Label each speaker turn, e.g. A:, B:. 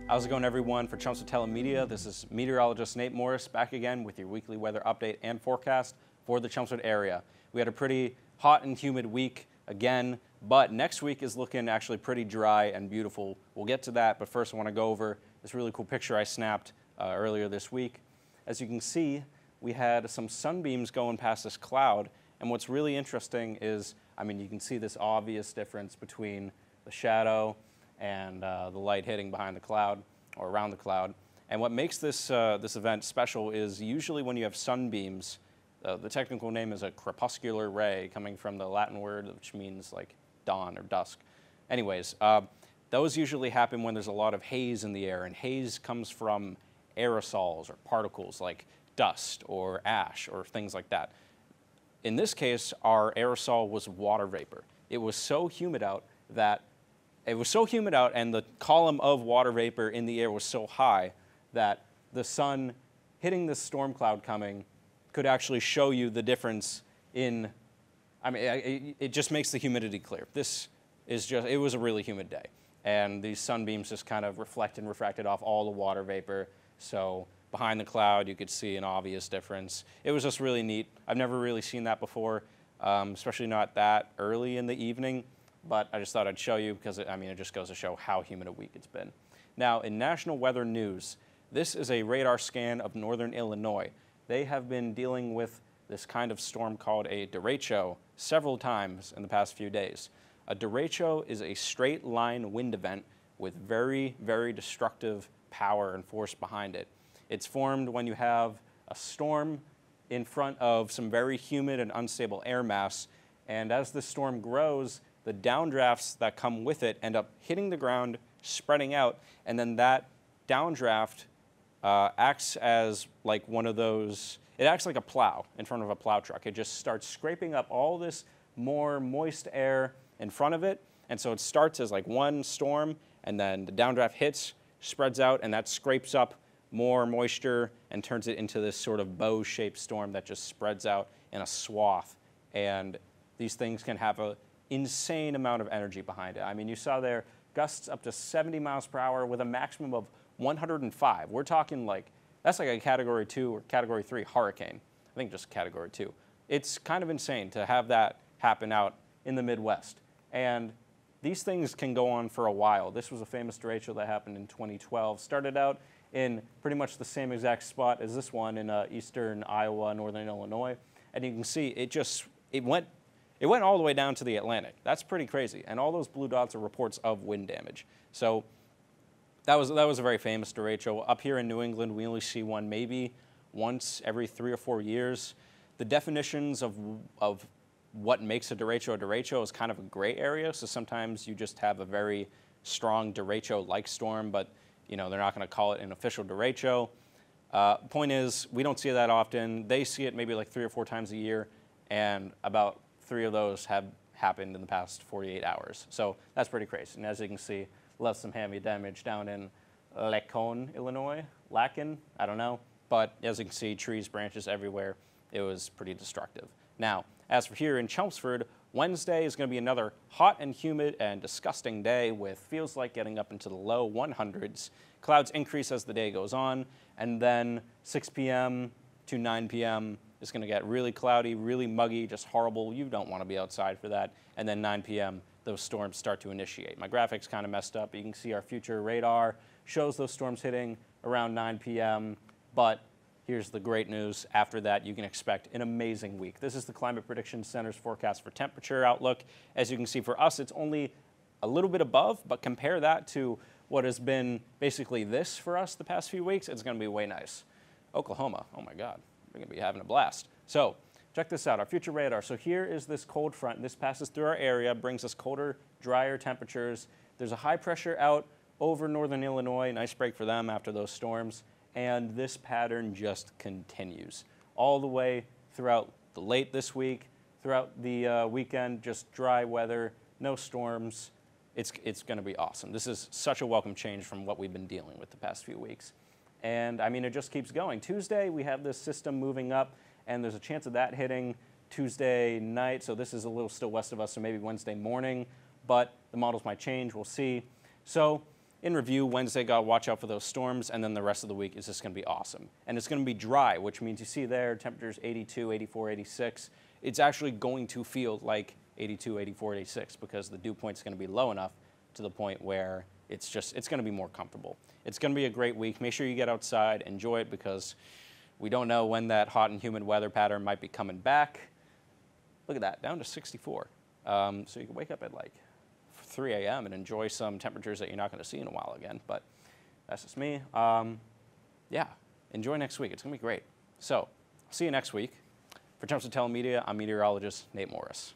A: How's it going, everyone? For Chumps Telemedia, this is meteorologist Nate Morris back again with your weekly weather update and forecast for the Chelmsford area. We had a pretty hot and humid week again, but next week is looking actually pretty dry and beautiful. We'll get to that, but first I want to go over this really cool picture I snapped earlier this week. As you can see, we had some sunbeams going past this cloud, and what's really interesting is, you can see this obvious difference between the shadow and the light hitting behind the cloud or around the cloud. And what makes this event special is usually when you have sunbeams, the technical name is a crepuscular ray, coming from the Latin word which means like dawn or dusk. Anyways, those usually happen when there's a lot of haze in the air, and haze comes from aerosols or particles like dust or ash or things like that. In this case, our aerosol was water vapor. It was so humid out and the column of water vapor in the air was so high that the sun hitting this storm cloud coming could actually show you the difference in, it just makes the humidity clear. It was a really humid day. And these sunbeams just kind of refracted off all the water vapor. So behind the cloud, you could see an obvious difference. It was just really neat. I've never really seen that before, especially not that early in the evening. But I just thought I'd show you because, it just goes to show how humid a week it's been. Now, in national weather news, this is a radar scan of northern Illinois. They have been dealing with this kind of storm called a derecho several times in the past few days. A derecho is a straight line wind event with very, very destructive power and force behind it. It's formed when you have a storm in front of some very humid and unstable air mass, and as the storm grows, the downdrafts that come with it end up hitting the ground, spreading out, and then that downdraft acts as like one of those, it acts like a plow in front of a plow truck. It just starts scraping up all this more moist air in front of it, and so it starts as like one storm, and then the downdraft hits, spreads out, and that scrapes up more moisture and turns it into this sort of bow-shaped storm that just spreads out in a swath. And these things can have an insane amount of energy behind it. You saw there gusts up to 70 miles per hour with a maximum of 105. We're talking like, that's like a Category 2 or Category 3 hurricane. I think just Category 2. It's kind of insane to have that happen out in the Midwest. And these things can go on for a while. This was a famous derecho that happened in 2012. Started out in pretty much the same exact spot as this one in eastern Iowa, northern Illinois. And you can see it went all the way down to the Atlantic. That's pretty crazy. And all those blue dots are reports of wind damage. So that was a very famous derecho. Up here in New England, we only see one maybe once every 3 or 4 years. The definitions of what makes a derecho is kind of a gray area. So sometimes you just have a very strong derecho-like storm, but they're not going to call it an official derecho. Point is, we don't see it that often. They see it maybe like 3 or 4 times a year, and about 3 of those have happened in the past 48 hours. So that's pretty crazy. And as you can see, left some heavy damage down in Lacon, Illinois. Lacon, I don't know. But as you can see, trees, branches everywhere. It was pretty destructive. Now, as for here in Chelmsford, Wednesday is going to be another hot and humid and disgusting day with feels like getting up into the low 100s. Clouds increase as the day goes on, and then 6 p.m. to 9 p.m. is going to get really cloudy, really muggy, just horrible. You don't want to be outside for that. And then 9 p.m., those storms start to initiate. My graphic's kind of messed up. You can see our future radar shows those storms hitting around 9 p.m., but here's the great news. After that, you can expect an amazing week. This is the Climate Prediction Center's forecast for temperature outlook. As you can see, for us, it's only a little bit above, but compare that to what has been basically this for us the past few weeks, it's going to be way nice. Oklahoma, oh my God, we're going to be having a blast. So check this out, our future radar. So here is this cold front. This passes through our area, brings us colder, drier temperatures. There's a high pressure out over northern Illinois. Nice break for them after those storms. And this pattern just continues all the way throughout the late this week, throughout the weekend, just dry weather, no storms. It's going to be awesome. This is such a welcome change from what we've been dealing with the past few weeks. And it just keeps going. Tuesday, we have this system moving up, and there's a chance of that hitting Tuesday night. So this is a little still west of us, so maybe Wednesday morning, but the models might change. We'll see. So in review, Wednesday, got to watch out for those storms, and then the rest of the week is just going to be awesome. And it's going to be dry, which means you see there, temperatures 82, 84, 86. It's actually going to feel like 82, 84, 86 because the dew point is going to be low enough to the point where it's going to be more comfortable. It's going to be a great week. Make sure you get outside, enjoy it, because we don't know when that hot and humid weather pattern might be coming back. Look at that, down to 64. So you can wake up at like 3 a.m. and enjoy some temperatures that you're not going to see in a while again, but that's just me. Yeah, enjoy next week. It's going to be great. So, see you next week. For Temps of Telemedia, I'm meteorologist Nate Morris.